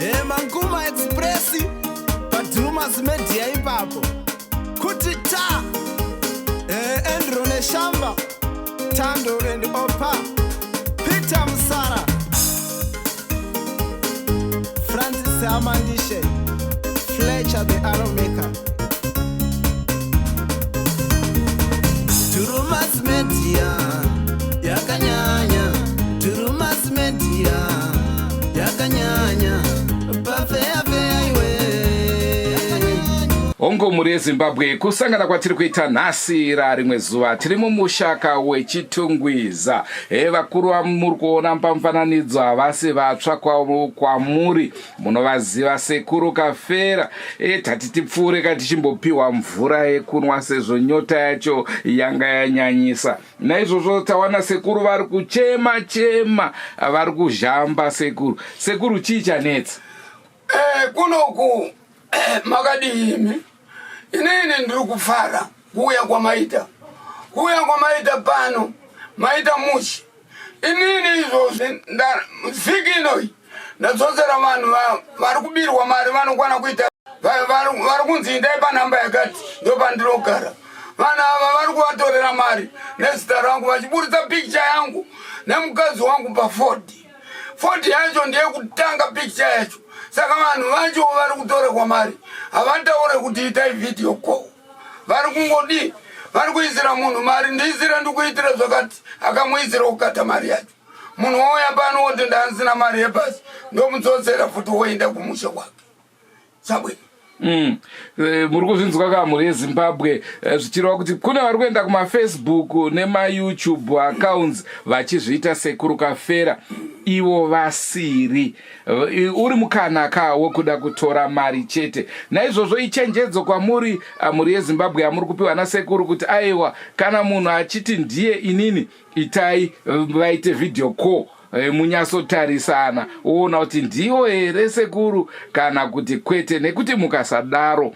Manguma Express Padrumas Media ipapo kuti ta Andrew Neshamba Tando and Opa Peter Msara Francis Amandishe Fletcher the Arrow Maker Turumas Media Yakanyanya Turumas Media Yakanyanya Ongo muri Zimbabwe kusangana kwatiri kuita nhasi rimwe zuva tiri mumushaka wechitungwiza vakuru muri kuona pamfananidzo havasi vatsva kwamuri munovaziva sekuru Kafera tati tipfuure tichimbopiwa mvura yekunwa sezvo nyota yacho yanga yanyanyisa. Naizvozvo tawana sekuru vari kuchema vari kuzhamba sekuru chii chanetsa? Kunoku makadimi inini ndiri kufara kuuya kwamaita pano maita mushi inini izvozvi vhiki inoi ndadzosera vanhu vari kubirwa mari vanokwana kuita vari kunzi indai panhamba yakati ndo pandinogara. Vanhu ava vari kuvatorera mari nezita rangu vachiburitsa pikicha yangu nemukadzi wangu pa40 yacho ndiye kutanga pikicha yacho. Saka vanhu vacho vari kutorerwa mari havataure kuti itai video call. Vari kungodi vari kuisira munhu mari ndiisire ndikuitira zvakati akamuisira kukata mari yacho. Munhu ouya pano oti ndansina mari yebhasi ndomudzosera futi woenda kumusha kwake. Sabwino. Muri kuzvinzwa kamuri yeZimbabwe zvichireva kuti kune vari kuenda kumafacebook nemayoutube accounts vachizviita sekuru Kafera ivo vasiri uri mukanaka wekuda kutora mari chete. Naizvozvo ichenjedzo kwamuri muri yeZimbabwe yamuri kupiwa nasekuru kuti aiwa kana munhu achiti ndiye inini itai vaite video call munyatsotarisana oona kuti ndiwo here sekuru kana kuti kwete, nekuti mukasadaro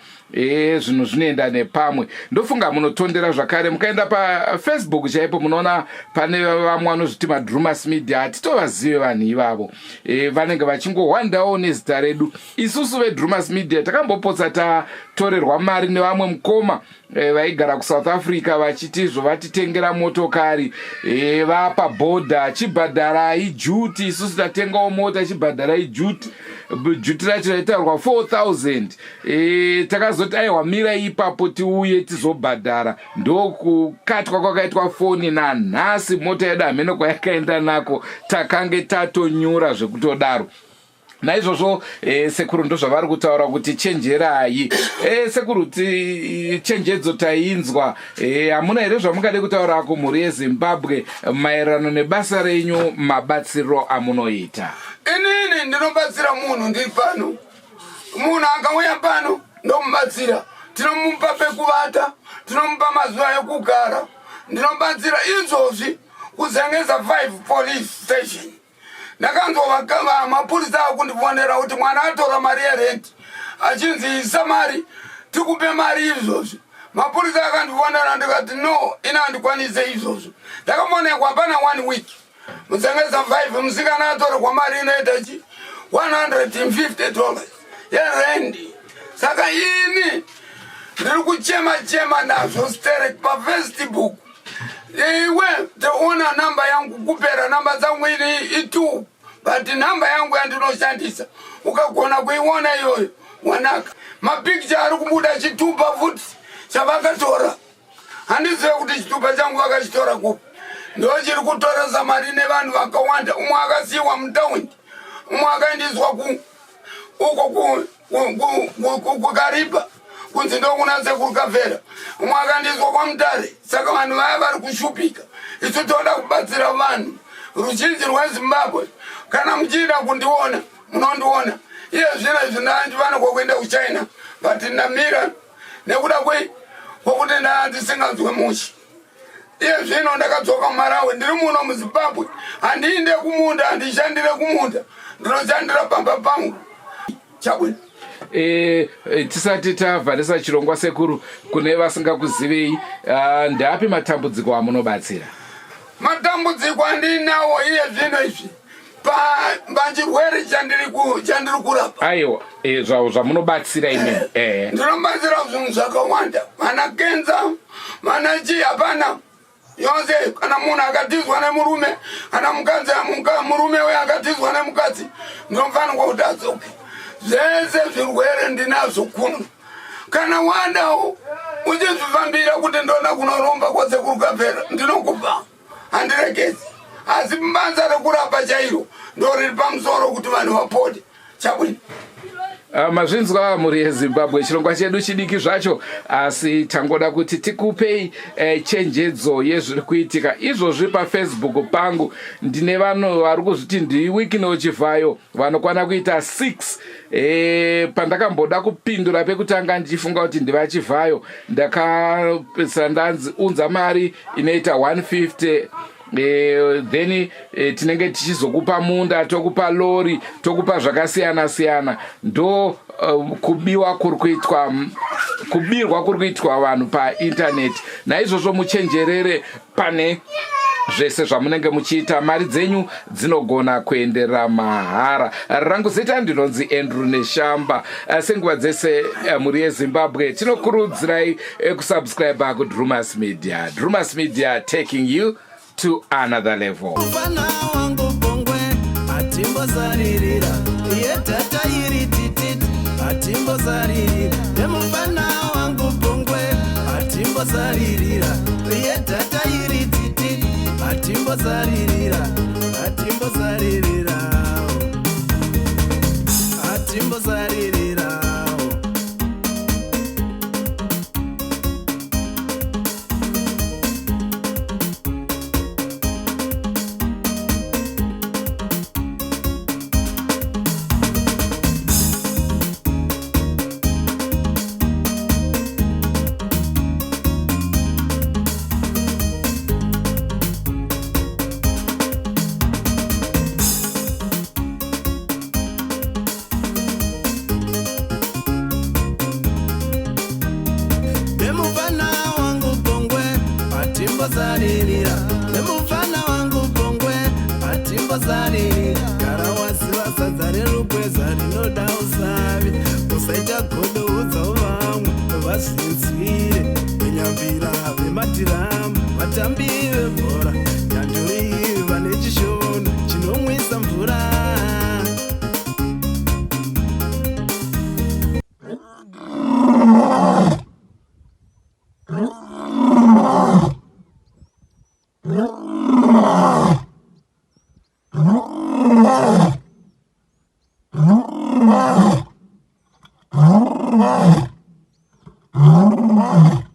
zvinhu zvinoenda nepamwe. Ndofunga munotondera zvakare mukaenda paFacebook chaipo munoona pane vamwe vanozviti maDrumas Media hatitovazive vanhu ivavo vanenge vachingohwandawo nezita redu. Isusu veDrumas Media takambopotsa tatorerwa mari nevamwe mukoma vaigara kuSouth Africa vachitizvo vatitengera motokari vapa bhodha chibhadhara ijuti. Isusu tatengawo mota chibhadhara ijuti racho raitaurwa 4,000 takazoti aiwa mira ipapo tiuye tizobhadhara ndokukatwa kwakaitwa foni nanhasi mota yedu hamene kwayakaenda nako takange tatonyura zvekutodaro. Naizvozvo sekuru ndozvavari kutaura kuti chenjerai. Sekuru chenjedzo tainzwa hamuna here zvamungade kutaura kumhuri yeZimbabwe maererano nebasa renyu mabatsiro amunoita? Inini ndinobatsira munhu ndiri pano. Munhu akauya pano ndomubatsira. Tinomupa pekuvata, tinomupa mazuva ekugara. Ndinobatsira izvozvi kuzengeza 5 police station. Ndakanzwa mapurisa akundivonera kuti mwana atora mari yerenti achinzi isa mari tikupe mari izvozvi. Mapurisa akandivonera ndikati no ina handikwanise izvozvo. Ndakamonekwa pana 1 week muzengeza 5 musikana atorerwa mari inoita chi $150 yerendi. Saka ini ndiri kuchema nazvo sterek paFacebook. Iwe taona namba yangu kupera namba zangu ini 2 but namba yangu yandinoshandisa ukagona kuiona iyoyo wanaka. Mapicture ari kubuda chitupa futi chavakatora handizive kuti chitupa changu vakachitora kupi. Ndochiri kutoresa mari nevanhu vakawanda. Umwe akasiyiwa mutaundi, umwe akaendeswa uko kukaripa kunzi ndokuna sekuru Kafera, umwe akaendeswa kwaMutare. Saka vanhu vaya vari kushupika. Isu toda kubatsira vanhu ruzhinji rweZimbabwe. Kana muchida kundiona munondiona. Iye zvino ndandivana kwekuenda kuChina but ndamira nekuda kwekuti ndisinganzwe mushi. Iye zvino ndakadzoka muMarawi ndiri muno muZimbabwe. Handiinde kumunda, handishandire kumunda, ndinoshandira pamba pangu. Chabwino. Tisati tabvarisa chirongwa sekuru kune vasingakuzivei ndapi matambudziko amunobatsira? Matambudziko andinawo iye zvino izvi pachirwere chandiri kurapa. Aiwa, zvamunobatsira ime. Ndinobatsira zvinhu zvakawanda. Mana kenza, mana chii hapana. Yonse kana munhu akatizwa nemurume, kana murume uyo akatizwa nemukadzi, ndinofanirwa kuti adzoke. Zvese zvirwere ndinazvo kuno. Kana wandawo uchizvifambira kuti ndona kunoromba kwasekuru Kafera, ndinokupa. Handirekezi. Asi banza rekurapa chairo ndoriri pamusoro kuti vanhu vapote. Chabwino. Mazvinzwa muri yeZimbabwe, chirongwa chedu chidiki zvacho, asi tangoda kuti tikupei chenjedzo yezviri kuitika. Izvozvi paFacebook pangu ndine vanhu vari kuzviti ndiwiki nochivhayo vanokwana kuita 6. Pandakamboda kupindura pekutanga ndichifunga kuti ndiva chivhayo, ndakapedzisira ndanzi mari inoita 150. Then tinenge tichizokupa munda, tokupa lori, tokupa zvakasiyana siyana. Ndo kubirwa kuri kuitwa vanhu painternet. Naizvozvo muchenjerere pane zvese zvamunenge muchiita. Mari dzenyu dzinogona kuendera mahara. Rangu zita ndinonzi Andrew Neshamba. Senguva dzese muri yeZimbabwe tinokurudzirai kusubscribe kuDrumas Media. Drumas Media, taking you to another level. Mufana wangu Bongwe atimbozaririra, iye tata iri tititi atimbozaririra. Mufana wangu Bongwe atimbozaririra, iye tata iri tititi atimbozaririra, atimbozaririra, atimbozaririra. Nemufana wangu Bongwe atimbozaririra, gara wasiva sadza rerugweza rinoda usavi, usaita godoudza vamwe vazinzire, venyambira vemadhiramu, vatambi vebhora, nyanduri vane chishona chinomwisa mvura. Oh,